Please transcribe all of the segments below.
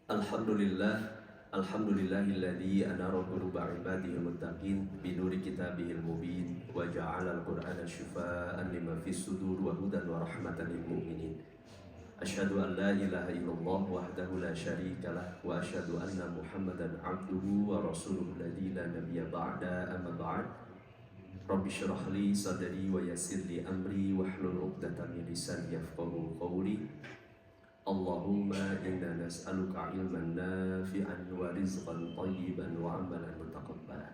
Alhamdulillah, alhamdulillahilladzi anara quluba ibadihil muttaqin binuri kitabihil mubin wa ja'ala al-Qur'ana shifaa'an lima fis sudur wa hudan wa rahmatan lil mu'minin. Asyhadu an la ilaha illallah wahdahu la syarika lah wa asyhadu anna Muhammadan abduhu wa rasuluhu alladzi la nabiyya ba'da amma ba'd. Rabbi shrah li sadri wa yassir li amri wahlul 'uqdatam min lisani yafqahu qawli. Allahumma inna nas'aluka ilman nafi'an wa rizqan thayyiban wa amalan mutaqabbalan.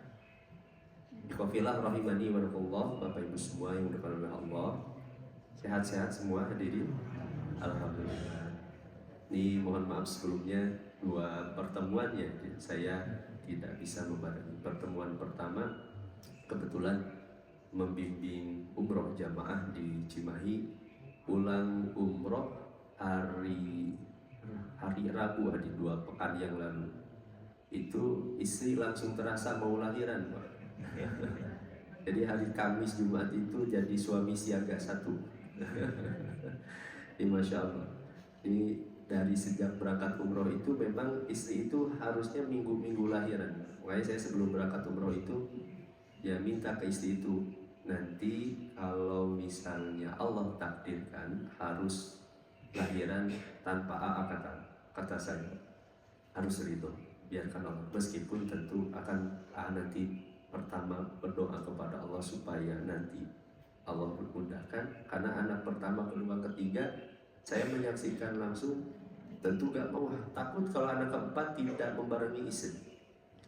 Ikhwafillah rahimani wa rahimakumullah, Bapak Ibu semua yang dimuliakan oleh Allah. Sehat-sehat semua hadirin. Alhamdulillah. Ini mohon maaf sebelumnya dua pertemuan ya saya tidak bisa membarengi. Pertemuan pertama kebetulan membimbing umroh jamaah di Cimahi, pulang umroh hari Rabu, hari 2 pekan yang lalu. Itu istri langsung terasa mau lahiran, Pak. Jadi hari Kamis Jumat itu jadi suami siaga satu. Ini Masya Allah. Ini dari sejak berangkat umroh itu memang istri itu harusnya minggu-minggu lahiran. Makanya saya sebelum berangkat umroh itu ya minta ke istri itu, nanti kalau misalnya Allah takdirkan harus lahiran tanpa kata saya harus ridho, biarkan Allah, meskipun tentu akan nanti pertama berdoa kepada Allah supaya nanti Allah memudahkan, karena anak pertama, kedua, ketiga saya menyaksikan langsung, tentu gak mau, takut kalau anak keempat tidak membarengi istri.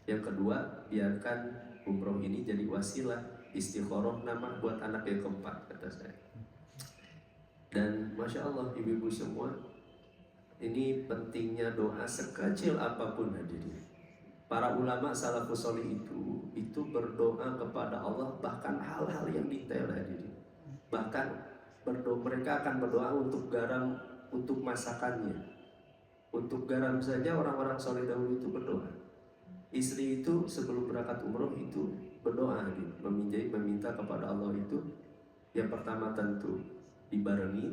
Yang kedua, biarkan umroh ini jadi wasilah istikharah nama buat anak yang keempat, kata saya. Dan Masya Allah ibu-ibu semua, ini pentingnya doa sekecil apapun hadirin. Para ulama salafus sholih itu berdoa kepada Allah bahkan hal-hal yang detail hadirin. Bahkan mereka akan berdoa untuk garam, untuk masakannya. Untuk garam saja orang-orang sholih dahulu itu berdoa. Istri itu sebelum berangkat umroh itu berdoa meminta kepada Allah itu, yang pertama tentu dibarengi,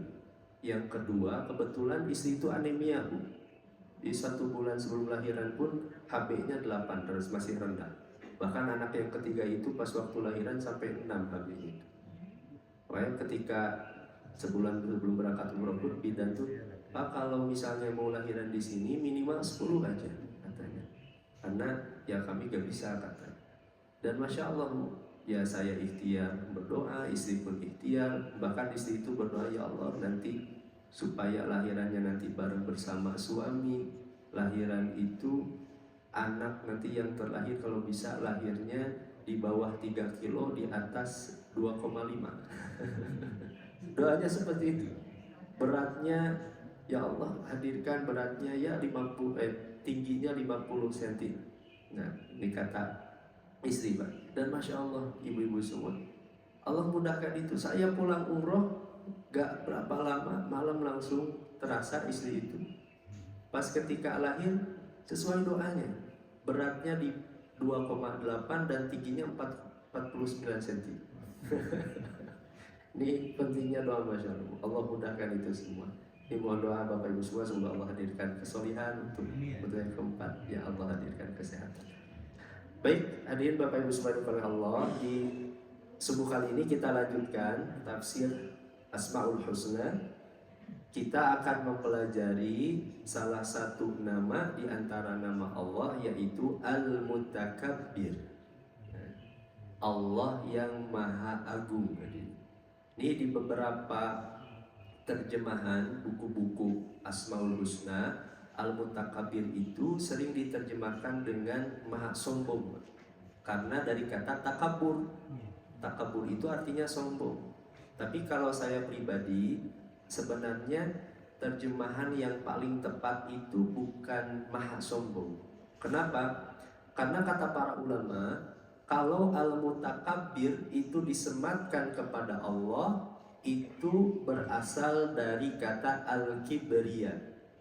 yang kedua kebetulan istri itu anemia, Bu. Di 1 bulan sebelum lahiran pun HB-nya 8 terus masih rendah. Bahkan anak yang ketiga itu pas waktu lahiran sampai 6 HB-nya. Makanya ketika sebulan sebelum berangkat umroh pun bidan tuh, Pak kalau misalnya mau lahiran di sini minimal 10 aja katanya. Karena ya kami gak bisa katanya. Dan Masya Allah, ya saya ikhtiar berdoa, istri pun ikhtiar, bahkan istri itu berdoa, ya Allah nanti supaya lahirannya nanti bareng bersama suami, lahiran itu anak nanti yang terlahir kalau bisa lahirnya di bawah 3 kilo, di atas 2,5. Doanya seperti itu. Beratnya ya Allah hadirkan beratnya ya 50 tingginya 50 cm. Nah, ini kata istri, Pak. Dan Masya Allah ibu-ibu semua, Allah mudahkan itu. Saya pulang umroh gak berapa lama, malam langsung terasa istri itu pas ketika lahir sesuai doanya, beratnya di 2,8 dan tingginya 49 cm. Ini pentingnya doa Masya Allah. Allah mudahkan itu semua. Ini mohon doa Bapak Ibu semua, semoga Allah hadirkan kesolehan untuk yang keempat, ya Allah hadirkan kesehatan. Baik, hadirin Bapak Ibu semua oleh Allah, di subuh kali ini kita lanjutkan tafsir Asmaul Husna. Kita akan mempelajari salah satu nama di antara nama Allah, yaitu Al-Mutakabbir, Allah yang Maha Agung. Ini di beberapa terjemahan buku-buku Asmaul Husna, Al-Mutakabbir itu sering diterjemahkan dengan maha sombong, karena dari kata takabur. Takabur itu artinya sombong. Tapi kalau saya pribadi, sebenarnya terjemahan yang paling tepat itu bukan maha sombong. Kenapa? Karena kata para ulama, kalau Al-Mutakabbir itu disematkan kepada Allah, itu berasal dari kata Al-Kibriya,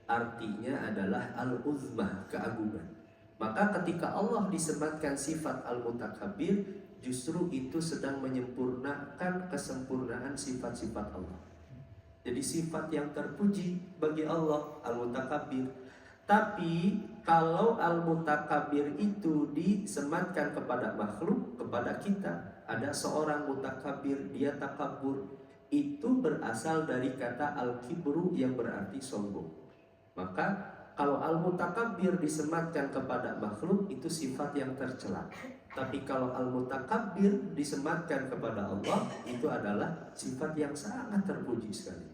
artinya adalah Al-Uzmah, keagungan. Maka ketika Allah disematkan sifat Al-Mutakabbir, justru itu sedang menyempurnakan kesempurnaan sifat-sifat Allah. Jadi sifat yang terpuji bagi Allah Al-Mutakabbir. Tapi kalau al-mutakabir itu disematkan kepada makhluk, kepada kita, ada seorang mutakabir, dia takabur, itu berasal dari kata al-kibru yang berarti sombong. Maka kalau al-mutakabir disematkan kepada makhluk, itu sifat yang tercela. Tapi kalau al-mutakabir disematkan kepada Allah, itu adalah sifat yang sangat terpuji sekali,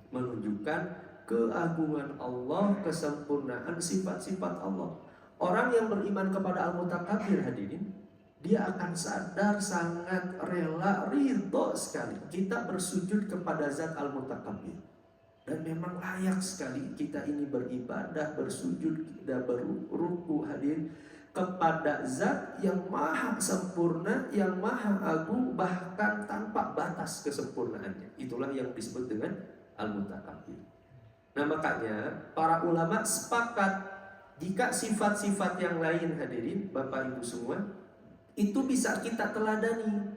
menunjukkan keagungan Allah, kesempurnaan sifat-sifat Allah. Orang yang beriman kepada al-mutakabir, hadirin, dia akan sadar, sangat rela, ridho sekali kita bersujud kepada zat al-mutakabir. Dan memang layak sekali kita ini beribadah, bersujud, dan berruku, hadirin, kepada zat yang maha sempurna, yang maha agung, bahkan tanpa batas kesempurnaannya. Itulah yang disebut dengan al-mutakabir. Nah, makanya para ulama sepakat jika sifat-sifat yang lain, hadirin, Bapak Ibu semua, itu bisa kita teladani.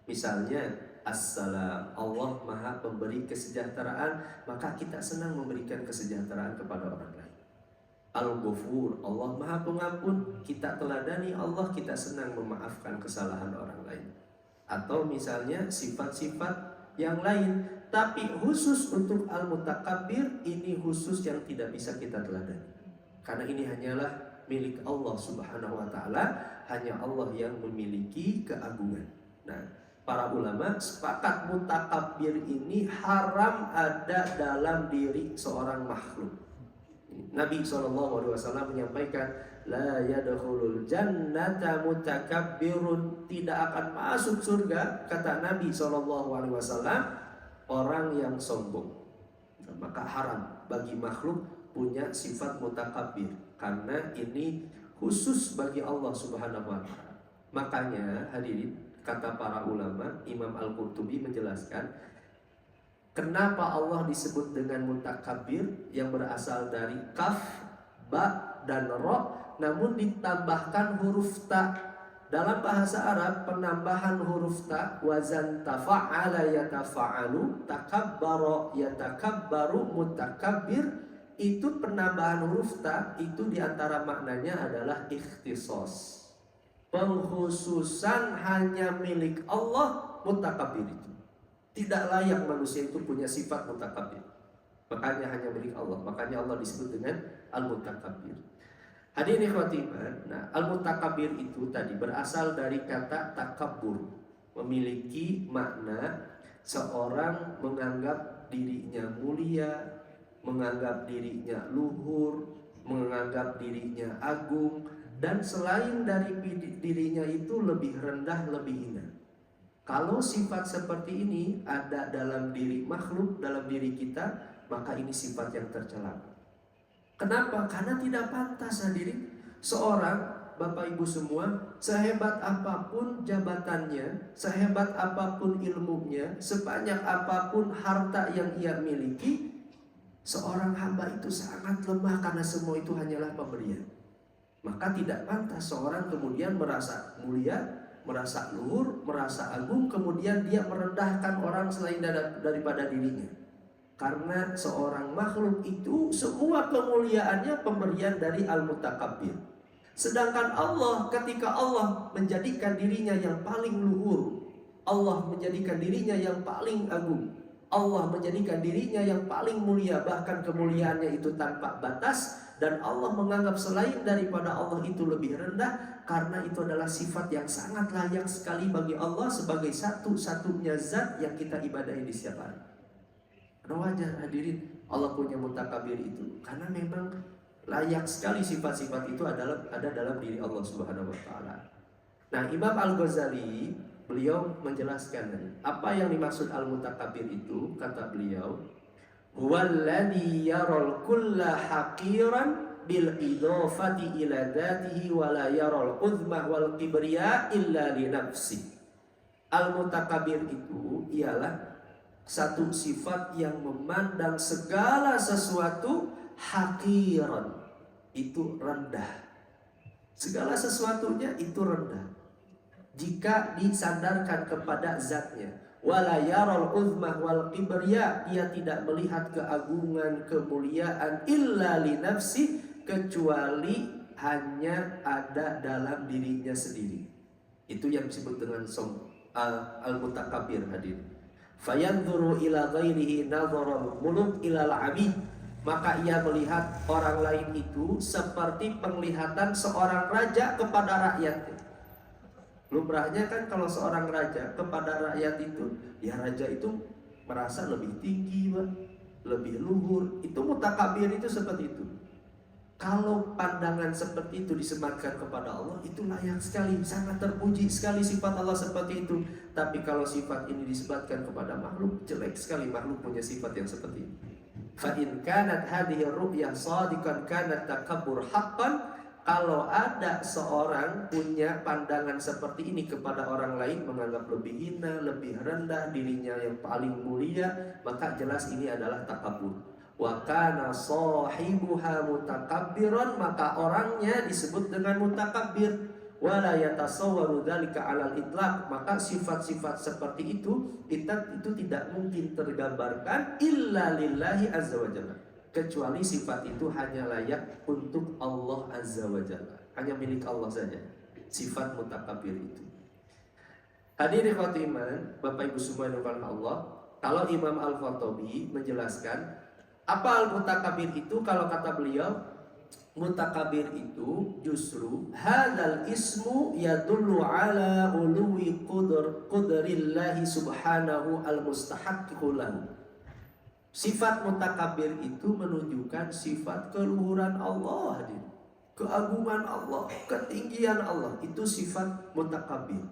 Misalnya Assalam, Allah maha pemberi kesejahteraan, maka kita senang memberikan kesejahteraan kepada orang lain. Al-Ghafur, Allah maha pengampun, kita teladani Allah, kita senang memaafkan kesalahan orang lain. Atau misalnya sifat-sifat yang lain. Tapi khusus untuk al-mutakabir, ini khusus yang tidak bisa kita teladani, karena ini hanyalah milik Allah subhanahu wa ta'ala. Hanya Allah yang memiliki keagungan. Nah, para ulama sepakat mutakabir ini haram ada dalam diri seorang makhluk. Nabi SAW menyampaikan, la yadkhulul jannata mutakabbirun, tidak akan masuk surga, kata Nabi SAW, orang yang sombong. Maka haram bagi makhluk punya sifat mutakabbir, karena ini khusus bagi Allah subhanahu wa ta'ala. Makanya hadirin, kata para ulama, Imam Al-Qurtubi menjelaskan kenapa Allah disebut dengan mutakabbir, yang berasal dari kaf, ba, dan ro, namun ditambahkan huruf ta. Dalam bahasa Arab, penambahan huruf ta, wazan tafa'ala yatafa'alu, takabbara yatakabbaru, mutakabbir, itu penambahan huruf ta, itu diantara maknanya adalah ikhtisos, pengkhususan hanya milik Allah. Mutakabbir itu tidak layak manusia itu punya sifat mutakabbir, makanya hanya milik Allah. Makanya Allah disebut dengan al-mutakabir. Hadirin ikhwati iman, nah al-mutakabir itu tadi berasal dari kata takabbur, memiliki makna seorang menganggap dirinya mulia, menganggap dirinya luhur, menganggap dirinya agung, dan selain dari dirinya itu lebih rendah, lebih hina. Kalau sifat seperti ini ada dalam diri makhluk, dalam diri kita, maka ini sifat yang tercela. Kenapa? Karena tidak pantas, hadirin. Seorang, Bapak Ibu semua, sehebat apapun jabatannya, sehebat apapun ilmunya, sebanyak apapun harta yang ia miliki, seorang hamba itu sangat lemah, karena semua itu hanyalah pemberian. Maka tidak pantas seorang kemudian merasa mulia, merasa luhur, merasa agung, kemudian dia merendahkan orang selain daripada dirinya. Karena seorang makhluk itu semua kemuliaannya pemberian dari al-mutakabir. Sedangkan Allah, ketika Allah menjadikan dirinya yang paling luhur, Allah menjadikan dirinya yang paling agung, Allah menjadikan dirinya yang paling mulia, bahkan kemuliaannya itu tanpa batas, dan Allah menganggap selain daripada Allah itu lebih rendah, karena itu adalah sifat yang sangat layak sekali bagi Allah sebagai satu-satunya zat yang kita ibadahi di setiap hari. Wajar, hadirin, Allah punya mutakabir itu karena memang layak sekali sifat-sifat itu ada dalam diri Allah subhanahu wa ta'ala. Nah, Imam Al-Ghazali, beliau menjelaskan apa yang dimaksud al-mutakabir itu. Kata beliau, huwallazi yaral kulla haqiran bil idhafati ila dzatihi wa la yaral uzmah wal kibriya illa li nafsi. Al-mutakabir itu ialah satu sifat yang memandang segala sesuatu haqiran, itu rendah. Segala sesuatunya itu rendah jika disandarkan kepada zatnya. Wala yaral uzmah wal kibriya, dia tidak melihat keagungan, kemuliaan illa li nafsi, kecuali hanya ada dalam dirinya sendiri. Itu yang disebut dengan al-mutakabbir hadir. Fayanzuru ila ghairihi nadharal muluk ilal abid. Maka ia melihat orang lain itu seperti penglihatan seorang raja kepada rakyatnya. Lumrahnya kan kalau seorang raja kepada rakyat itu, ya raja itu merasa lebih tinggi, lebih luhur. Itu mutakabir itu seperti itu. Kalau pandangan seperti itu disematkan kepada Allah, itu layak sekali, sangat terpuji sekali sifat Allah seperti itu. Tapi kalau sifat ini disematkan kepada makhluk, jelek sekali makhluk punya sifat yang seperti ini. Fa in kanat hadhihi ru'yah shadiqan kanat takabbur haqqan. Kalau ada seorang punya pandangan seperti ini kepada orang lain, menganggap lebih hina, lebih rendah dirinya yang paling mulia, maka jelas ini adalah takabbur. Wa kana sahibuha mutakabbiran, maka orangnya disebut dengan mutakabbir. Wala yatasawwaru dzalika 'alal itlaq, maka sifat-sifat seperti itu tidak mungkin tergambarkan illa lillahi azza wa jalla, kecuali sifat itu hanya layak untuk Allah azza wa jalla, hanya milik Allah saja sifat mutakabbir itu. Hadirin ikhwati iman, Bapak Ibu semua yang dirahmati Allah, kalau Imam Al-Khattabi menjelaskan apa al-mutakabbir itu, kalau kata beliau, mutakabir itu justru hadzal ismu yadullu ala uluwi qudrillahi subhanahu al-mustahaqqiqu lahu. Sifat mutakabir itu menunjukkan sifat keluhuran Allah, keagungan Allah, ketinggian Allah. Itu sifat mutakabir,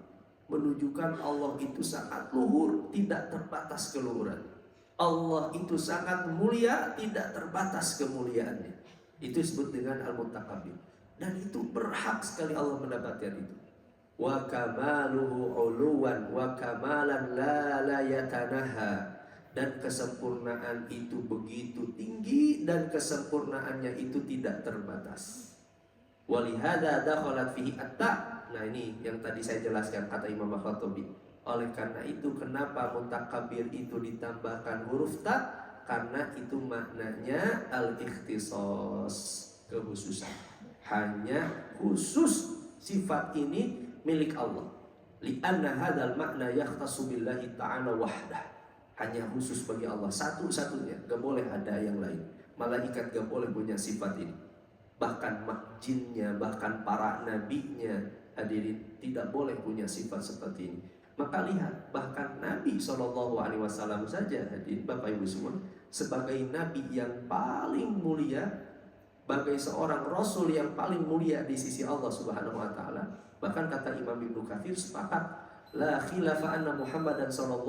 menunjukkan Allah itu sangat luhur, tidak terbatas keluhuran. Allah itu sangat mulia, tidak terbatas kemuliaannya. Itu disebut dengan al-mutakabbir. Dan itu berhak sekali Allah mendapatkan itu. Wa kamaluhu uluwan wa kamalan la yatanaha. Dan kesempurnaan itu begitu tinggi dan kesempurnaannya itu tidak terbatas. Walihada dakhalat fihi at-ta. Nah ini yang tadi saya jelaskan kata Imam Al-Khattabi. Oleh karena itu kenapa mutakabbir itu ditambahkan huruf ta? Karena itu maknanya al-ikhtisas, kekhususan. Hanya khusus sifat ini milik Allah. Li'anna hadzal makna yakhtassu billahi ta'ala wahdah. Hanya khusus bagi Allah satu-satunya, gak boleh ada yang lain. Malaikat gak boleh punya sifat ini. Bahkan jinnya, bahkan para nabinya, hadirin, tidak boleh punya sifat seperti ini. Maka lihat, bahkan Nabi SAW saja, hadirin Bapak Ibu semua, sebagai Nabi yang paling mulia, sebagai seorang Rasul yang paling mulia di sisi Allah Subhanahu Wa Taala. Bahkan kata Imam Ibnu Katsir sepakat, la khilafa anna Muhammadan SAW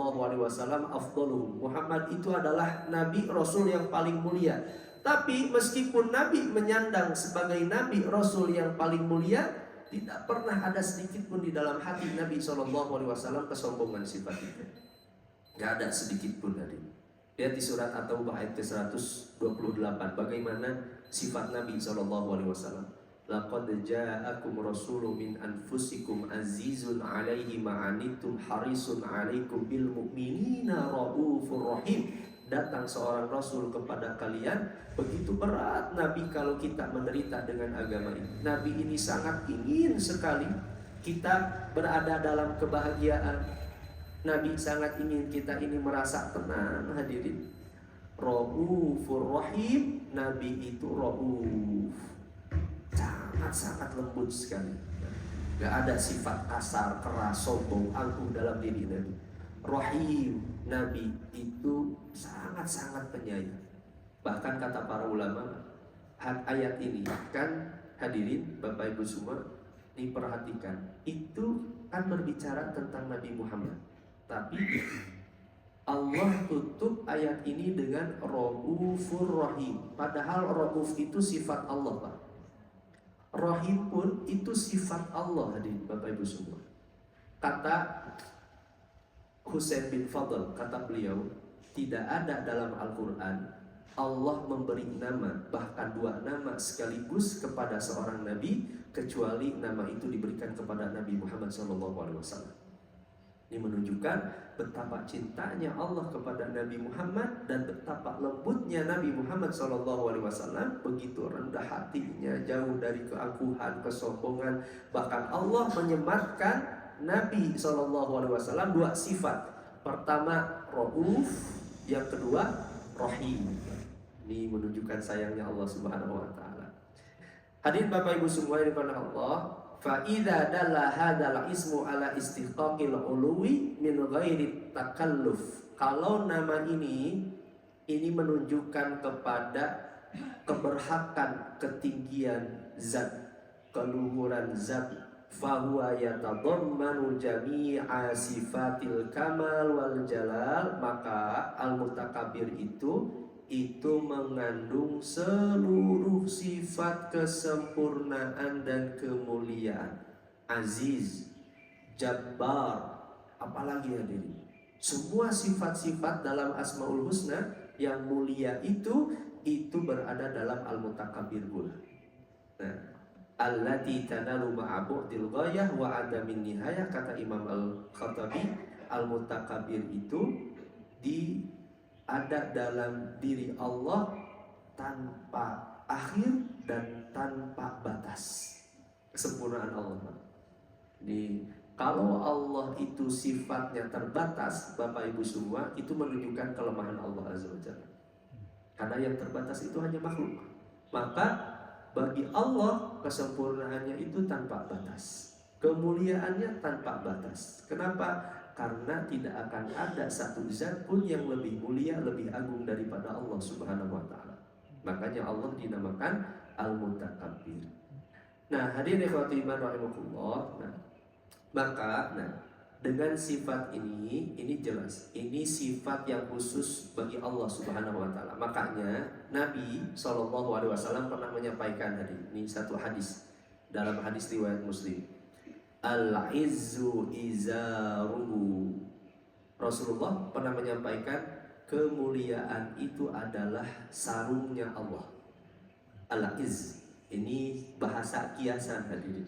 afdaluhum. Muhammad itu adalah Nabi Rasul yang paling mulia. Tapi meskipun Nabi menyandang sebagai Nabi Rasul yang paling mulia, tidak pernah ada sedikit pun di dalam hati Nabi SAW kesombongan sifat itu. Tidak ada sedikit pun dari. Lihat di surat At-Taubah ayat ke-128 bagaimana sifat Nabi SAW. Laqad ja'akum rasulun min anfusikum azizun 'alaihi ma'anittum harisun 'alaikum bil mu'minina raufur rahim. Datang seorang Rasul kepada kalian, begitu berat Nabi kalau kita menderita dengan agama ini. Nabi ini sangat ingin sekali kita berada dalam kebahagiaan. Nabi sangat ingin kita ini merasa tenang, hadirin. Raufur Rahim, Nabi itu Rauf, sangat-sangat lembut sekali. Gak ada sifat kasar, keras, sombong, angkuh dalam diri Nabi. Rahim, Nabi itu sangat-sangat penyayang. Bahkan kata para ulama, ayat ini kan hadirin Bapak Ibu semua diperhatikan, itu kan berbicara tentang Nabi Muhammad. Tapi Allah tutup ayat ini dengan Raufur Rahim. Padahal Rauf itu sifat Allah, Pak. Rahim pun itu sifat Allah, hadirin Bapak Ibu semua. Kata Husain bin Fadl, kata beliau, tidak ada dalam Al-Quran Allah memberi nama, bahkan dua nama sekaligus kepada seorang Nabi, kecuali nama itu diberikan kepada Nabi Muhammad SAW. Ini menunjukkan betapa cintanya Allah kepada Nabi Muhammad dan betapa lembutnya Nabi Muhammad SAW, begitu rendah hatinya, jauh dari keangkuhan, kesombongan. Bahkan Allah menyematkan Nabi SAW dua sifat. Pertama Rauf, yang kedua Rahim. Ini menunjukkan sayangnya Allah Subhanahu wa taala. Hadirin Bapak Ibu semua yang dimuliakan Allah, fa'idha dalla hadal ismu ala istiqaqil uluwi min ghairi takalluf. Kalau nama ini menunjukkan kepada keberhakan, ketinggian zat, keluhuran zat, fahuwa yatadammanu jami'a sifatil kamal wal jalal. Maka al-mutakabir itu mengandung seluruh sifat kesempurnaan dan kemuliaan. Aziz, Jabbar, apalagi hadirin, semua sifat-sifat dalam Asmaul Husna yang mulia itu berada dalam Al-Mutakabir pula. Nah, allati tanalu ma'abu'dil ghayah wa adamin nihayah, kata Imam Al-Khattabi, Al-Mutakabir itu ada dalam diri Allah tanpa akhir dan tanpa batas. Kesempurnaan Allah. Jadi kalau Allah itu sifatnya terbatas, Bapak Ibu semua, itu menunjukkan kelemahan Allah Azza wa Jalla. Karena yang terbatas itu hanya makhluk. Maka bagi Allah kesempurnaannya itu tanpa batas, kemuliaannya tanpa batas. Kenapa? Karena tidak akan ada satu zat pun yang lebih mulia, lebih agung daripada Allah Subhanahu wa taala. Makanya Allah dinamakan Al-Mutakabbir. Nah, hadirin ikhwati iman rahimakumullah. Maka dengan sifat ini jelas, ini sifat yang khusus bagi Allah Subhanahu wa taala. Makanya Nabi SAW pernah menyampaikan ini satu hadis dalam hadis riwayat Muslim. Al-izzu izaruhu. Rasulullah pernah menyampaikan kemuliaan itu adalah sarungnya Allah. Al-izz, ini bahasa kiasan hadirin.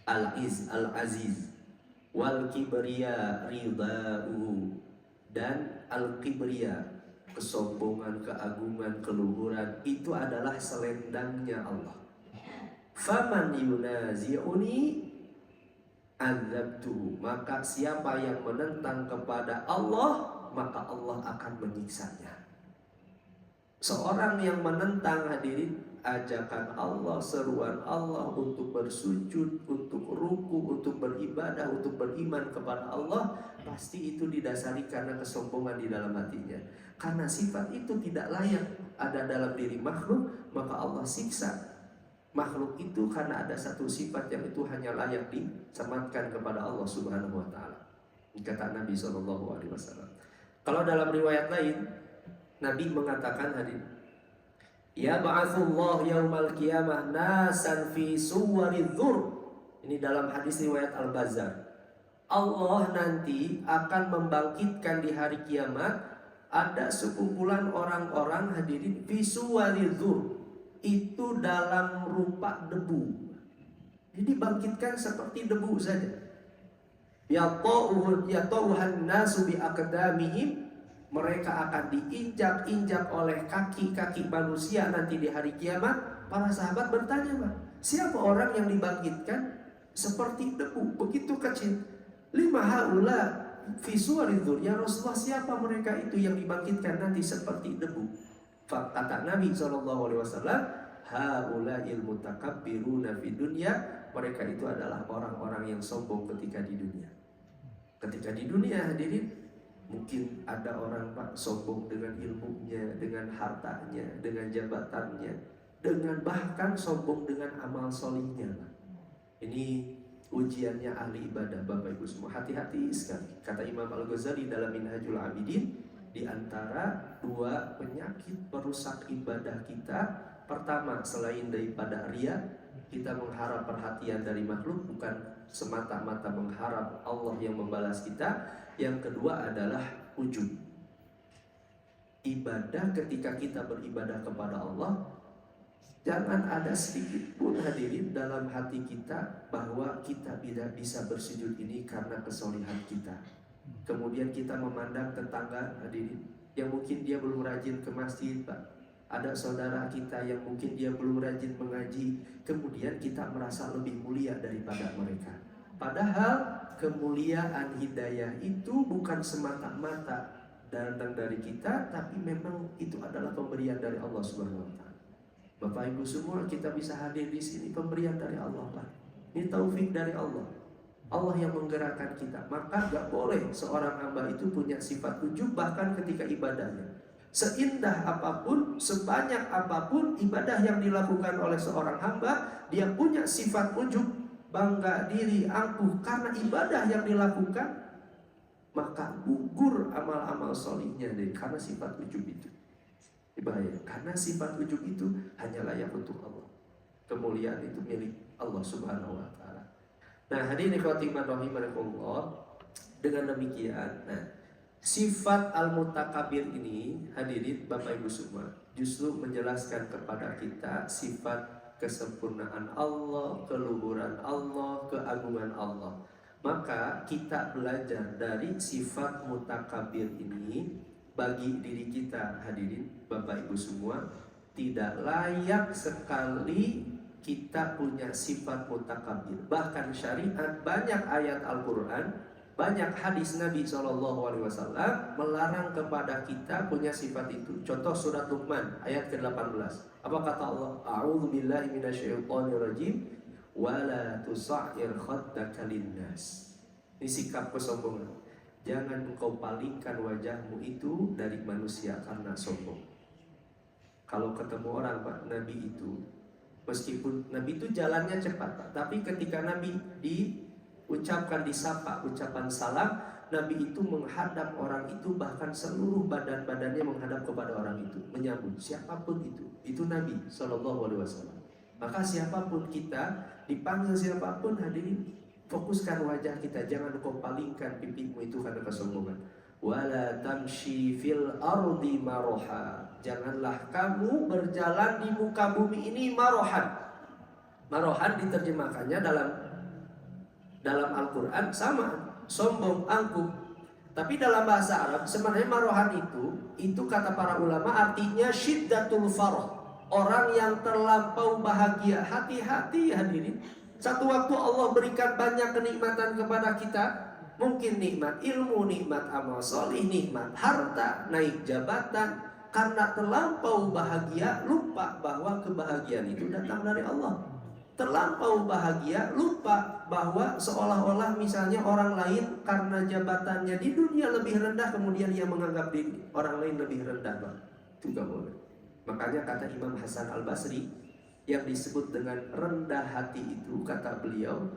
Al-izz, al-aziz, wal kibriya ridha'u, dan al-kibriya, kesombongan, keagungan, keluhuran, itu adalah selendangnya Allah. Faman yunazi'uni azabtu, maka siapa yang menentang kepada Allah, maka Allah akan menyiksanya. Seorang yang menentang hadirin ajakan Allah, seruan Allah untuk bersujud, untuk ruku, untuk beribadah, untuk beriman kepada Allah, pasti itu didasari karena kesombongan di dalam hatinya. Karena sifat itu tidak layak ada dalam diri makhluk, maka Allah siksa makhluk itu karena ada satu sifat yang itu hanya layak disematkan kepada Allah Subhanahu wa taala. Kata Nabi SAW. Kalau dalam riwayat lain, Nabi mengatakan hadir, ya ba'atsullah yaumal qiyamah nasan fi suwaridzur. Ini dalam hadis riwayat Al-Bazzar. Allah nanti akan membangkitkan di hari kiamat ada sekumpulan orang-orang hadirin fi suwaridzur, itu dalam rupa debu. Jadi bangkitkan seperti debu saja. Yatauhan nasu bi aqdamihim, mereka akan diinjak-injak oleh kaki-kaki manusia nanti di hari kiamat. Para sahabat bertanya, siapa orang yang dibangkitkan seperti debu, begitu kecil? Lima haula fi suwaridzur, ya Rasulullah, siapa mereka itu yang dibangkitkan nanti seperti debu? Kata Nabi SAW, haula'il mutakabbiruna fid dunya, mereka itu adalah orang-orang yang sombong ketika di dunia. Ketika di dunia hadirin, mungkin ada orang sombong dengan ilmunya, dengan hartanya, dengan jabatannya, dengan bahkan sombong dengan amal solihnya. Ini ujiannya ahli ibadah, Bapak Ibu semua. Hati-hati sekali. Kata Imam Al-Ghazali dalam Minhajul Abidin, di antara dua penyakit perusak ibadah kita, pertama selain daripada riya, kita mengharap perhatian dari makhluk, bukan semata-mata mengharap Allah yang membalas kita. Yang kedua adalah ujub. Ibadah, ketika kita beribadah kepada Allah, jangan ada sedikit pun hadirin dalam hati kita bahwa kita tidak bisa bersujud ini karena kesolihan kita, Kemudian kita memandang tetangga hadirin yang mungkin dia belum rajin ke masjid, Pak. Ada saudara kita yang mungkin dia belum rajin mengaji, kemudian kita merasa lebih mulia daripada mereka. Padahal kemuliaan hidayah itu bukan semata-mata datang dari kita, tapi memang itu adalah pemberian dari Allah Subhanahu wa taala. Bapak Ibu semua, kita bisa hadir di sini pemberian dari Allah, Pak. Ini taufik dari Allah. Allah yang menggerakkan kita. Maka gak boleh seorang hamba itu punya sifat ujub bahkan ketika ibadahnya. Seindah apapun, sebanyak apapun ibadah yang dilakukan oleh seorang hamba, dia punya sifat ujub, bangga diri, angkuh karena ibadah yang dilakukan, maka gugur amal-amal solihnya deh, karena sifat ujub itu. Bahaya, karena sifat ujub itu hanya layak untuk Allah. Kemuliaan itu milik Allah Subhanahu wa taala. Nah, hadirin ikhwati rahimakumullah, dengan demikian, sifat al-mutakabir ini, hadirin Bapak Ibu semua, justru menjelaskan kepada kita sifat kesempurnaan Allah, keluhuran Allah, keagungan Allah. Maka kita belajar dari sifat mutakabir ini bagi diri kita, hadirin Bapak Ibu semua, tidak layak sekali kita punya sifat mutakabir. Bahkan syariat, banyak ayat Al-Quran, banyak hadis Nabi SAW melarang kepada kita punya sifat itu. Contoh surat Luqman ayat ke-18. Apa kata Allah? A'udzu billahi minasyaitonir rajim wala tusa'ir khaddaka linnas. Ini sikap kesombongan. Jangan engkau palingkan wajahmu itu dari manusia karena sombong. Kalau ketemu orang, Pak, Nabi itu, meskipun Nabi itu jalannya cepat, Pak, tapi ketika Nabi diucapkan disapa, ucapan salam, Nabi itu menghadap orang itu, bahkan seluruh badan-badannya menghadap kepada orang itu, menyambut siapapun itu Nabi SAW. Maka siapapun kita, dipanggil siapapun, hadirin, fokuskan wajah kita, jangan kau palingkan pipimu itu karena kesombongan. Wala tamshi fil ardi maroha. Janganlah kamu berjalan di muka bumi ini marohan. Marohan diterjemahkannya dalam Al-Quran sama, sombong, angkuh. Tapi dalam bahasa Arab sebenarnya marohan itu kata para ulama artinya syiddatul farah, orang yang terlampau bahagia. Hati-hati hadirin, satu waktu Allah berikan banyak kenikmatan kepada kita, mungkin nikmat ilmu, nikmat amal solih, nikmat harta, naik jabatan. Karena terlampau bahagia, lupa bahwa kebahagiaan itu datang dari Allah. Terlampau bahagia, lupa bahwa seolah-olah misalnya orang lain karena jabatannya di dunia lebih rendah, kemudian ia menganggap diri orang lain lebih rendah, Bang. Itu gak boleh. Makanya kata Imam Hasan Al-Basri yang disebut dengan rendah hati itu, kata beliau,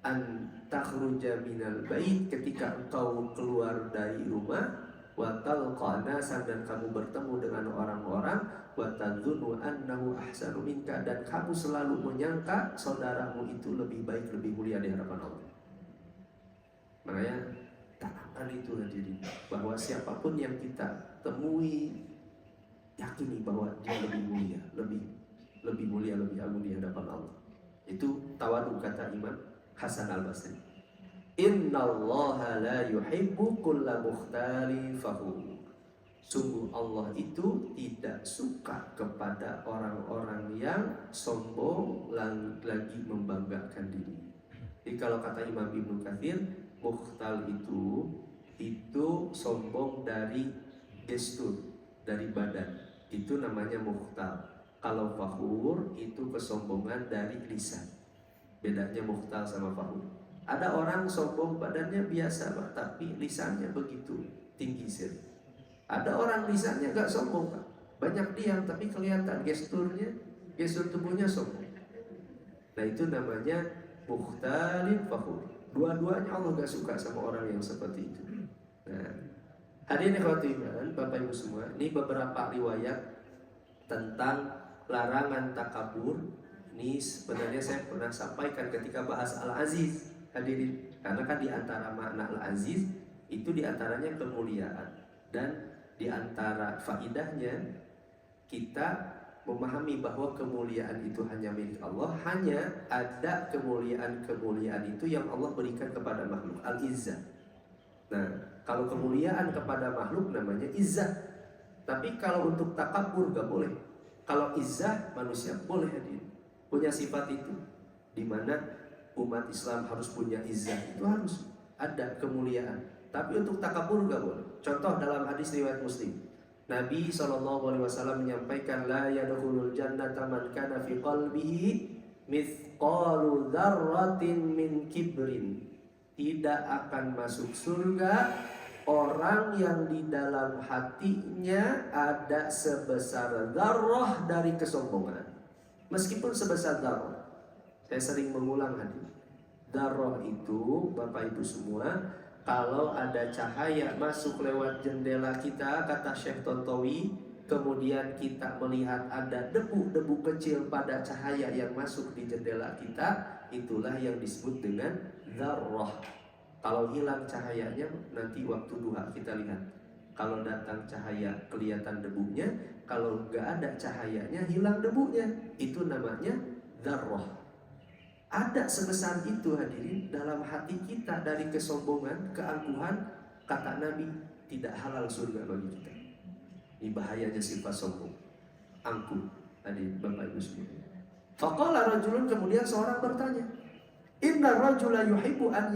an takhruja minal bait, ketika engkau keluar dari rumah, wa talqa nasan, dan kamu bertemu dengan orang-orang, wa tadhunnu annahu ahsanu minka, dan kamu selalu menyangka saudaramu itu lebih baik, lebih mulia di hadapan Allah. Makanya tanamkan itu hadirin, bahwa siapapun yang kita temui, yakini bahwa dia lebih mulia, lebih mulia, lebih agung di hadapan Allah. Itu tawadu, kata Imam Hasan Al-Basri. Innallaha la yuhibbu kulla mukhtalin fakhur. Sungguh Allah itu tidak suka kepada orang-orang yang sombong lagi membanggakan diri. Jadi kalau kata Imam Ibnu Katsir, mukhtal itu sombong dari gestur, dari badan. Itu namanya mukhtal. Kalau fakhur itu kesombongan dari lisan. Bedanya mukhtal sama fakhur. Ada orang sombong badannya biasa, Pak, tapi lisannya begitu tinggi sekali. Ada orang lisannya gak sombong, Pak, banyak diam tapi kelihatan gestur tubuhnya sombong. Nah itu namanya mukhtalin fakhur. Dua-duanya Allah gak suka sama orang yang seperti itu. Nah, hadirin ikhwatiman, Bapak Ibu semua, ini beberapa riwayat tentang larangan takabur. Ini sebenarnya saya pernah sampaikan ketika bahas Al-Aziz, hadirin, karena kan diantara makna Al-Aziz itu diantaranya kemuliaan, dan diantara faidahnya kita memahami bahwa kemuliaan itu hanya milik Allah. Hanya ada kemuliaan itu yang Allah berikan kepada makhluk, Al-Izzah. Nah, kalau kemuliaan kepada makhluk namanya izzah. Tapi kalau untuk takabur gak boleh. Kalau izzah manusia boleh hadir, punya sifat itu. Dimana umat Islam harus punya izzah, itu harus ada kemuliaan. Tapi untuk takabur gak boleh. Contoh dalam hadis riwayat Muslim, Nabi SAW menyampaikan, la yadkhulul jannata man kana fi qalbihi mithqalu dzarratin min kibrin. Tidak akan masuk surga orang yang di dalam hatinya ada sebesar dzarrah dari kesombongan. Meskipun sebesar dzarrah. Saya sering mengulang hadis. Dzarrah itu, Bapak Ibu semua, kalau ada cahaya masuk lewat jendela kita, kata Syekh Tontowi, kemudian kita melihat ada debu-debu kecil pada cahaya yang masuk di jendela kita, itulah yang disebut dengan dzarrah. Kalau hilang cahayanya, nanti waktu duha kita lihat. Kalau datang cahaya kelihatan debunya, kalau nggak ada cahayanya hilang debunya. Itu namanya dzarrah. Ada sebesar itu hadirin dalam hati kita dari kesombongan, keangkuhan. Kata Nabi, tidak halal surga bagi kita. Ini bahayanya sifat sombong, angkuh. Hadirin Bapak Ibu sekalian. Faqala rajulun, kemudian seorang bertanya, inna rajula yuhibbu an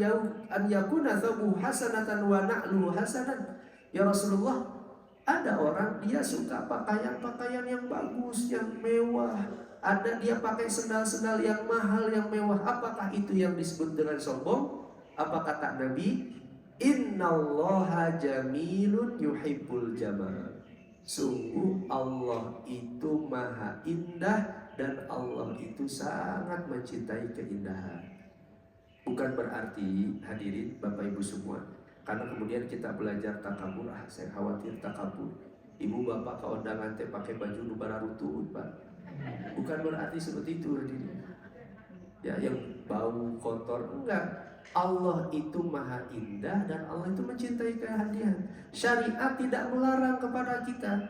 yakuna thabuhu hasanatan wa na'luhu hasanan. Ya Rasulullah, ada orang dia suka pakaian-pakaian yang bagus, yang mewah. Ada dia pakai sendal-sendal yang mahal, yang mewah. Apakah itu yang disebut dengan sombong? Apa kata Nabi? Innallaha jamilun yuhibbul jamal. Sungguh Allah itu maha indah dan Allah itu sangat mencintai keindahan. Bukan berarti hadirin Bapak Ibu semua, karena kemudian kita belajar takabur, saya khawatir takabur. Ibu bapak ke undangan teh pakai baju nu bararutut, Pak. Bukan berarti seperti itu hadirin. Ya, yang bau kotor enggak. Allah itu maha indah dan Allah itu mencintai kehadiran. Syariat tidak melarang kepada kita.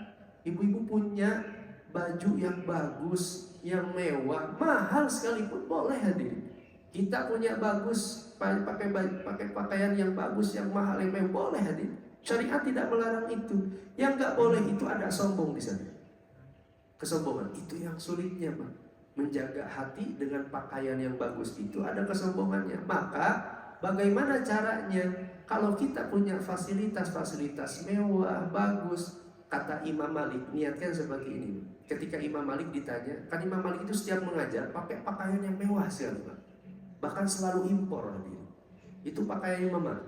Ibu-ibu punya baju yang bagus, yang mewah, mahal sekalipun boleh hadirin. Kita punya bagus, pakai pakaian yang bagus, yang mahal, yang mewah, boleh hadirin. Syariat tidak melarang itu. Yang nggak boleh itu ada sombong di sana. Kesombongan itu yang sulitnya, Pak. Menjaga hati dengan pakaian yang bagus itu ada kesombongannya. Maka bagaimana caranya? Kalau kita punya fasilitas-fasilitas mewah, bagus, kata Imam Malik, niatkan seperti ini. Ketika Imam Malik ditanya, kan Imam Malik itu setiap mengajar pakai pakaian yang mewah sekali, Pak. Bahkan selalu impor hadirin. Itu pakaian Imam Malik.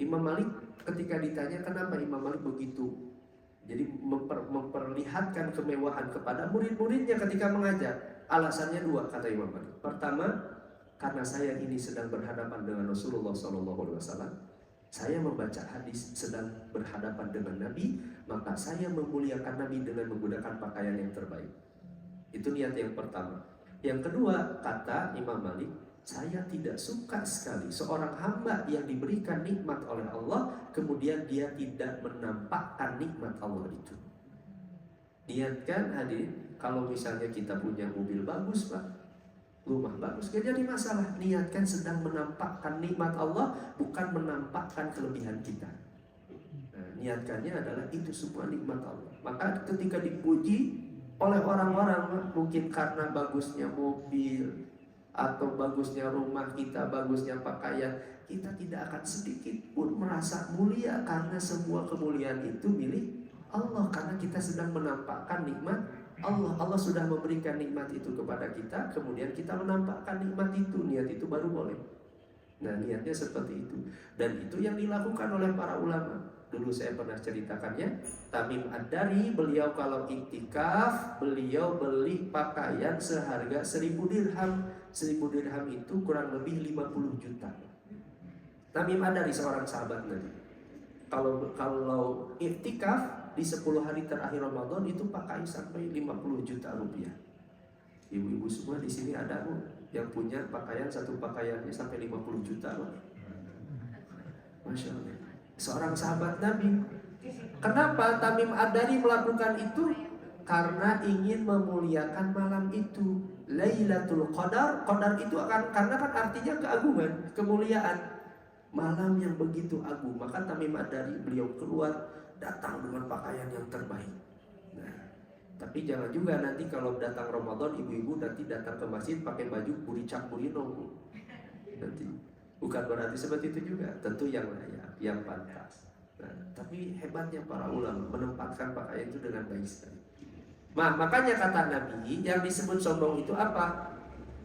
Imam Malik ketika ditanya kenapa Imam Malik begitu, jadi memperlihatkan kemewahan kepada murid-muridnya ketika mengajar. Alasannya dua, kata Imam Malik. Pertama, karena saya ini sedang berhadapan dengan Rasulullah SAW. Saya membaca hadis sedang berhadapan dengan Nabi, maka saya memuliakan Nabi dengan menggunakan pakaian yang terbaik. Itu niat yang pertama. Yang kedua, kata Imam Malik, saya tidak suka sekali seorang hamba yang diberikan nikmat oleh Allah, kemudian dia tidak menampakkan nikmat Allah itu. Niatkan hadirin, kalau misalnya kita punya mobil bagus, Pak, rumah bagus, gak jadi masalah. Niatkan sedang menampakkan nikmat Allah, bukan menampakkan kelebihan kita. Nah, niatkannya adalah itu semua nikmat Allah. Maka ketika dipuji oleh orang-orang, mungkin karena bagusnya mobil atau bagusnya rumah kita, bagusnya pakaian, kita tidak akan sedikit pun merasa mulia, karena semua kemuliaan itu milik Allah, karena kita sedang menampakkan nikmat Allah. Allah sudah memberikan nikmat itu kepada kita, kemudian kita menampakkan nikmat itu. Niat itu baru boleh. Nah, niatnya seperti itu. Dan itu yang dilakukan oleh para ulama. Dulu saya pernah ceritakannya, Tamim Ad-Dari, beliau kalau iktikaf, beliau beli pakaian seharga 1000 dirham. 1000 dirham itu kurang lebih 50 juta. Tamim Ad-Dari seorang sahabat Nabi. Kalau iktikaf di 10 hari terakhir Ramadan itu pakai sampai 50 juta rupiah. Ibu-ibu semua di sini ada yang punya pakaian, satu pakaiannya sampai 50 juta loh. Masya Allah. Seorang sahabat Nabi. Kenapa Tamim Ad-Dari melakukan itu? Karena ingin memuliakan malam itu, Lailatul Qadar. Qadar itu akan, karena kan artinya keagungan, kemuliaan. malam yang begitu agung. Maka Tamim Ad-Dari beliau keluar datang dengan pakaian yang terbaik. Nah, tapi jangan juga nanti kalau datang Ramadan ibu-ibu nanti datang ke masjid pakai baju buricak burino. Nanti bukan berarti seperti itu juga. Tentu yang layak, yang pantas. Nah, tapi hebatnya para ulama menempatkan pakaian itu dengan baik sekali. Nah, makanya kata Nabi yang disebut sombong itu apa?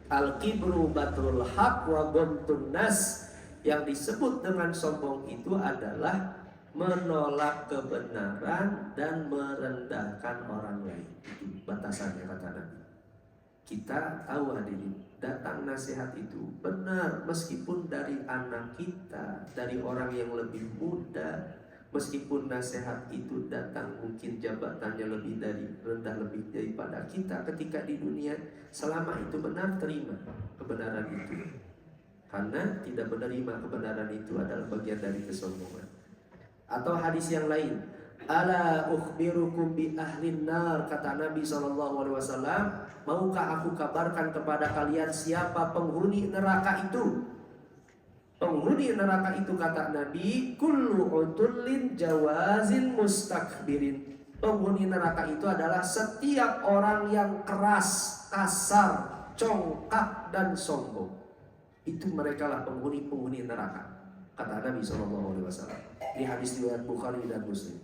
Al-kibru batrul haq wa ghamtun nas. Yang disebut dengan sombong itu adalah menolak kebenaran dan merendahkan orang lain. Itu batasannya kata Nabi. Kita tahu hadirin, datang nasihat itu benar meskipun dari anak kita, dari orang yang lebih muda. Meskipun nasihat itu datang mungkin jabatannya lebih rendah lebih daripada kita ketika di dunia, selama itu benar, terima kebenaran itu. Karena tidak menerima kebenaran itu adalah bagian dari kesombongan. Atau hadis yang lain, ala ukhbirukum bi ahlin nar, kata Nabi SAW, maukah aku kabarkan kepada kalian siapa penghuni neraka itu? Penghuni neraka itu kata Nabi, kullu utullin jawazin mustakbirin. Penghuni neraka itu adalah setiap orang yang keras, kasar, congkak dan sombong. Itu mereka lah penghuni neraka, kata Nabi SAW. Ini hadis riwayat Bukhari dan Muslim.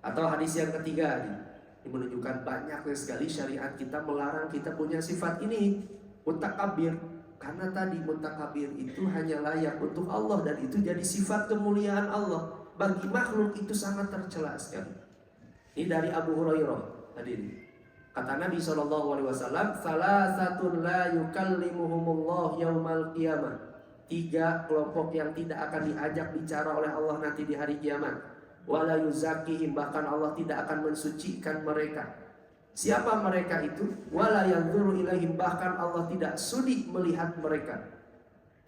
Atau hadis yang ketiga ini menunjukkan banyaknya sekali syariat kita melarang kita punya sifat ini, mutakabir. Karena tadi mutakabir itu hanya layak untuk Allah dan itu jadi sifat kemuliaan Allah. Bagi makhluk itu sangat tercela sekali. Ini dari Abu Hurairah hadirin. Kata Nabi SAW, salasatun la yukallimuhumullah yaumal qiyamah. 3 kelompok yang tidak akan diajak bicara oleh Allah nanti di hari kiamat. Wala yuzakihim, bahkan Allah tidak akan mensucikan mereka. Siapa mereka itu? Wala yanzuru ilaihim, bahkan Allah tidak sudi melihat mereka.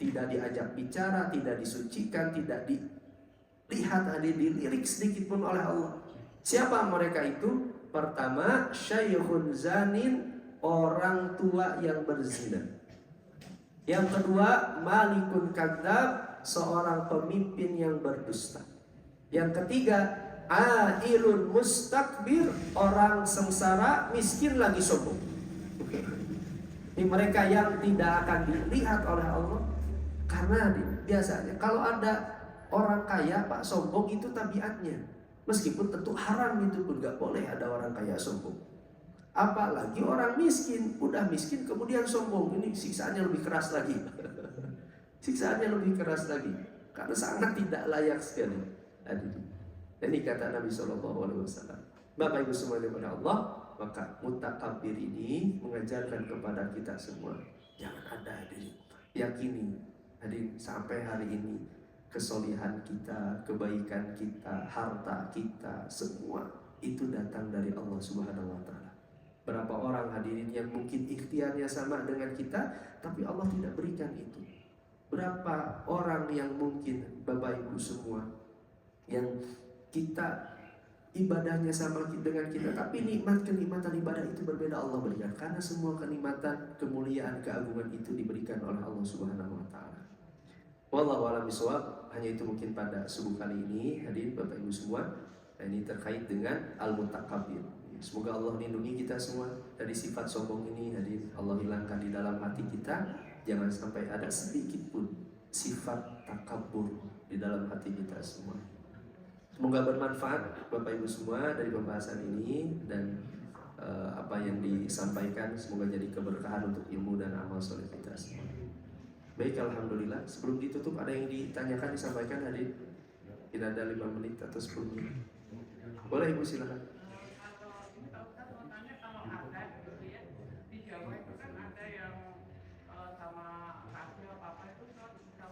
Tidak diajak bicara, tidak disucikan, tidak dilihat, dilirik sedikit pun oleh Allah. Siapa mereka itu? Pertama, syaikhun zanin, orang tua yang berzina. Yang kedua, malikun kadzab, seorang pemimpin yang berdusta. Yang ketiga, ailun mustakbir, orang sengsara, miskin lagi sombong. Ini mereka yang tidak akan dilihat oleh Allah. Karena biasanya kalau ada orang kaya pak sombong itu tabiatnya. Meskipun tentu haram itu pun gak boleh ada orang kaya sombong. Apalagi orang miskin, udah miskin kemudian sombong, ini siksaannya lebih keras lagi. Siksaannya lebih keras lagi, karena sangat tidak layak sekali. Ini kata Nabi SAW. Bapak Ibu semua daripada Allah, maka mutakabir ini mengajarkan kepada kita semua, jangan ada hadirin. Yakini hadirin sampai hari ini kesolihan kita, kebaikan kita, harta kita, semua itu datang dari Allah Subhanahu wa Ta'ala. Berapa orang hadirin yang mungkin ikhtiarnya sama dengan kita, tapi Allah tidak berikan itu. Berapa orang yang mungkin Bapak Ibu semua yang kita ibadahnya sama dengan kita, tapi kenikmatan ibadah itu berbeda, Allah berikan. Karena semua kenikmatan, kemuliaan, keagungan itu diberikan oleh Allah Subhanahu wa Ta'ala. Wallahu a'lam bishawab. Hanya itu mungkin pada subuh kali ini hadirin Bapak Ibu semua. Nah, ini terkait dengan al-mutakabir. Semoga Allah lindungi kita semua dari sifat sombong ini. Hadirin, Allah hilangkan di dalam hati kita. Jangan sampai ada sedikit pun sifat takabur di dalam hati kita semua. Semoga bermanfaat Bapak Ibu semua dari pembahasan ini, dan apa yang disampaikan semoga jadi keberkahan untuk ilmu dan amal soleh kita semua. Baik, alhamdulillah. Sebelum ditutup ada yang ditanyakan, disampaikan hadir. Tidak ada 5 menit atau 10 menit. Boleh Ibu, silakan.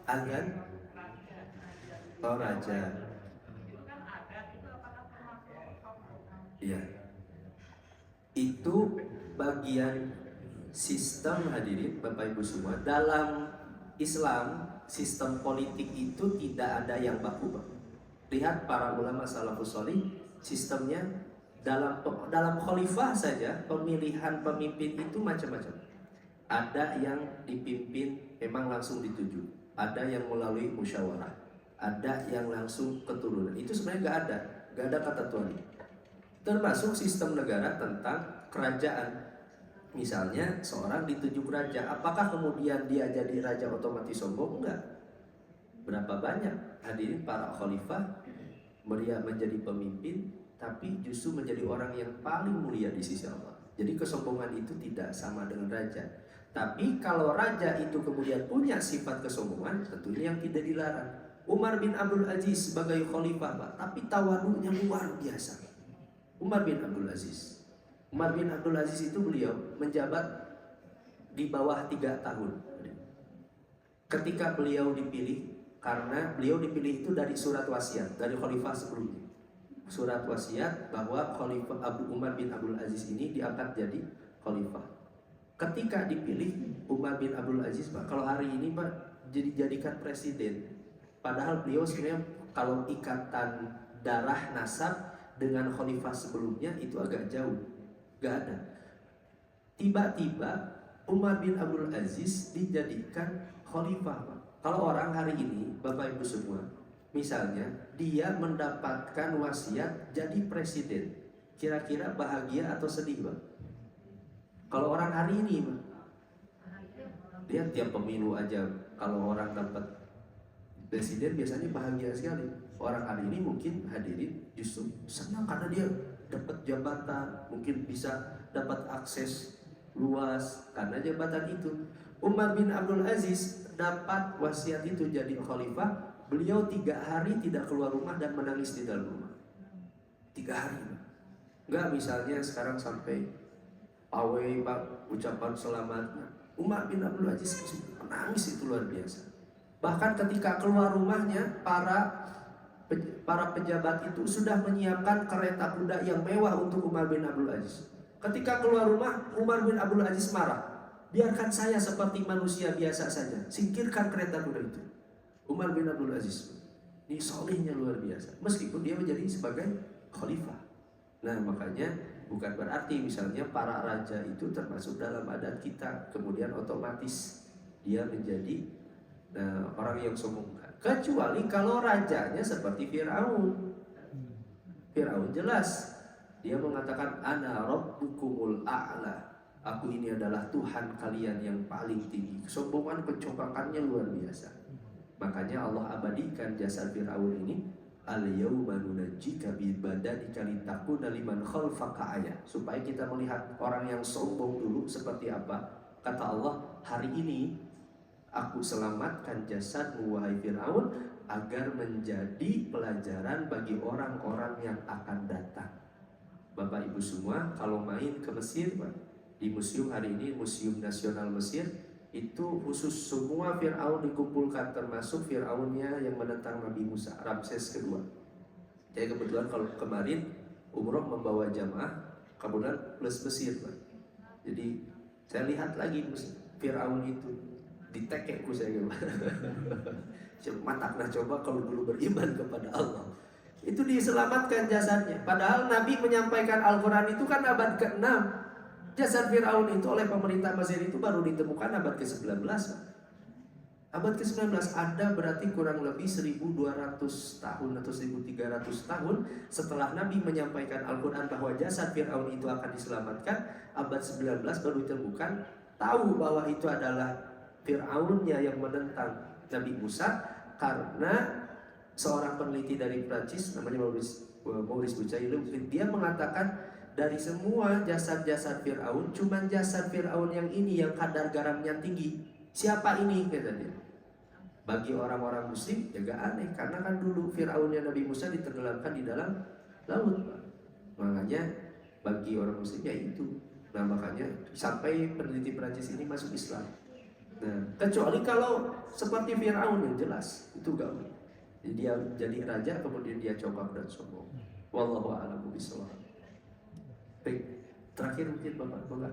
Azan? Oh, raja. Iya. Itu bagian sistem hadirin Bapak Ibu semua. Dalam Islam, sistem politik itu tidak ada yang baku-baku. Lihat para ulama salafus sholih, sistemnya dalam khalifah saja pemilihan pemimpin itu macam-macam. Ada yang dipimpin memang langsung dituju, ada yang melalui musyawarah, ada yang langsung keturunan. Itu sebenarnya nggak ada kata Tuhan. Termasuk sistem negara tentang kerajaan. Misalnya seorang ditunjuk raja, apakah kemudian dia jadi raja otomatis sombong? Enggak. Berapa banyak hadirin para khalifah dia menjadi pemimpin, tapi justru menjadi orang yang paling mulia di sisi Allah. Jadi kesombongan itu tidak sama dengan raja. Tapi kalau raja itu kemudian punya sifat kesombongan, tentunya yang tidak dilarang. Umar bin Abdul Aziz sebagai khalifah, Pak, tapi tawadunya luar biasa. Umar bin Abdul Aziz. Umar bin Abdul Aziz itu beliau menjabat di bawah 3 tahun. Ketika beliau dipilih, karena beliau dipilih itu dari surat wasiat dari khalifah sebelumnya. Surat wasiat bahwa Khalifah Umar bin Abdul Aziz ini diangkat jadi khalifah. Ketika dipilih Umar bin Abdul Aziz, Pak, kalau hari ini Pak dijadikan presiden. Padahal beliau sebenarnya kalau ikatan darah nasab dengan khalifah sebelumnya itu agak jauh, gak ada. Tiba-tiba Umar bin Abdul Aziz dijadikan khalifah, Pak. Kalau orang hari ini, Bapak Ibu semua, misalnya dia mendapatkan wasiat jadi presiden, kira-kira bahagia atau sedih, Pak? Kalau orang hari ini, Pak, dia tiap pemilu aja kalau orang dapat presiden biasanya bahagia sekali. Orang hari ini mungkin hadirin justru senang karena dia dapat jabatan, mungkin bisa dapat akses luas karena jabatan itu. Umar bin Abdul Aziz dapat wasiat itu jadi khalifah, beliau 3 hari tidak keluar rumah dan menangis di dalam rumah. 3 hari. Enggak misalnya sekarang sampai pawai Pak ucapan selamatnya. Umar bin Abdul Aziz menangis itu luar biasa. Bahkan ketika keluar rumahnya, para pejabat itu sudah menyiapkan kereta kuda yang mewah untuk Umar bin Abdul Aziz. Ketika keluar rumah, Umar bin Abdul Aziz marah. Biarkan saya seperti manusia biasa saja. Singkirkan kereta kuda itu. Umar bin Abdul Aziz ini solihnya luar biasa. Meskipun dia menjadi sebagai khalifah. Nah makanya bukan berarti misalnya para raja itu termasuk dalam adat kita, kemudian otomatis dia menjadi orang yang sombong. Kecuali kalau rajanya seperti Fir'aun. Fir'aun jelas dia mengatakan ana rabbukumul a'la. Aku ini adalah Tuhan kalian yang paling tinggi. Kesombongan, kecokakannya luar biasa. Makanya Allah abadikan jasad Fir'aun ini. Al-yawma nunajjika bi badanika litakuna liman khalfaka ayat. Supaya kita melihat orang yang sombong dulu seperti apa. Kata Allah, hari ini aku selamatkan jasadmu wahai Fir'aun agar menjadi pelajaran bagi orang-orang yang akan datang. Bapak Ibu semua, kalau main ke Mesir, Pak, di museum hari ini, Museum Nasional Mesir, itu khusus semua Fir'aun dikumpulkan, termasuk Fir'aunnya yang menentang Nabi Musa, Ramses kedua. Jadi kebetulan kalau kemarin umroh membawa jamaah, kemudian plus Mesir, Pak. Jadi saya lihat lagi Fir'aun itu ditekekku saya mataklah coba kalau dulu beriman kepada Allah. Itu diselamatkan jasadnya. Padahal Nabi menyampaikan Al-Quran itu kan abad ke-6. Jasad Fir'aun itu oleh pemerintah Mesir itu baru ditemukan abad ke-19. Abad ke-19 ada berarti kurang lebih 1200 tahun atau 1300 tahun setelah Nabi menyampaikan Al-Quran bahwa jasad Fir'aun itu akan diselamatkan. Abad 19 baru ditemukan, tahu bahwa itu adalah Fir'aunnya yang menentang Nabi Musa, karena seorang peneliti dari Prancis namanya Maurice Bucaille, dia mengatakan dari semua jasad-jasad Fir'aun, cuman jasad Fir'aun yang ini yang kadar garamnya tinggi. Siapa ini? Kata dia. Bagi orang-orang muslim ya gak aneh, karena kan dulu Fir'aunnya Nabi Musa ditenggelamkan di dalam laut. Makanya bagi orang muslim ya itu. Nah makanya sampai peneliti Prancis ini masuk Islam. Nah, kecuali kalau seperti Fir'aun yang jelas itu gak boleh. Dia jadi raja kemudian dia congkak dan sombong. Wallahu a'lam bishawab. Baik, terakhir mungkin Bapak Boga.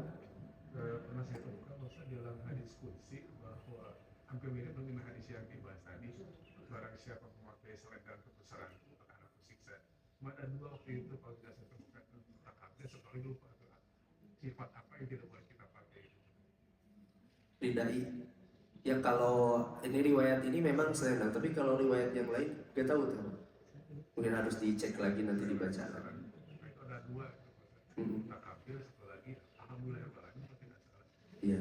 Pernah saya temukan bahwa dalam hadis qudsi bahwa hampir mirip dengan hadis yang dibahas tadi, barang siapa memakai selendang kebesaran itu akan aku siksa. Cuma ada 2 waktu itu kalau tidak saya temukan tentang hadis, sekali lupa sifat apa yang tidak boleh kita pakai. Ridai. Ya kalau ini riwayat ini memang saya tahu, tapi kalau riwayat yang lain gak tahu tuh. Mungkin harus dicek lagi nanti dibaca. Itu ada dua, tak kafir satu lagi alhamdulillah apalagi tidak salah. Iya.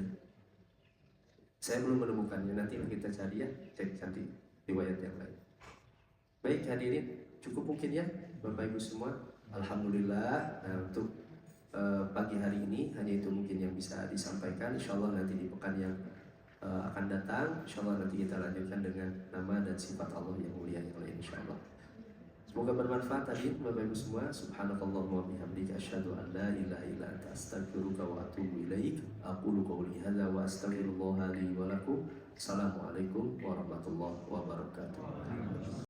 Saya belum menemukannya, nanti kita cari ya, cek nanti riwayat yang lain. Baik hadirin, cukup mungkin ya Bapak Ibu semua. Alhamdulillah. Nah, untuk pagi hari ini hanya itu mungkin yang bisa disampaikan. Insya Allah nanti di pekan yang akan datang, insya Allah nanti kita lanjutkan dengan nama dan sifat Allah yang mulia yang lain, insya Allah. Semoga bermanfaat tadi Bapak Ibu semua. Subhanakallahumma bihamdika asyhadu an la ilaha illa anta astaghfiruka wa atubu ilaik. Aqulu qawli hadza wa astaghfirullah li wa lakum. Assalamualaikum warahmatullahi wabarakatuh.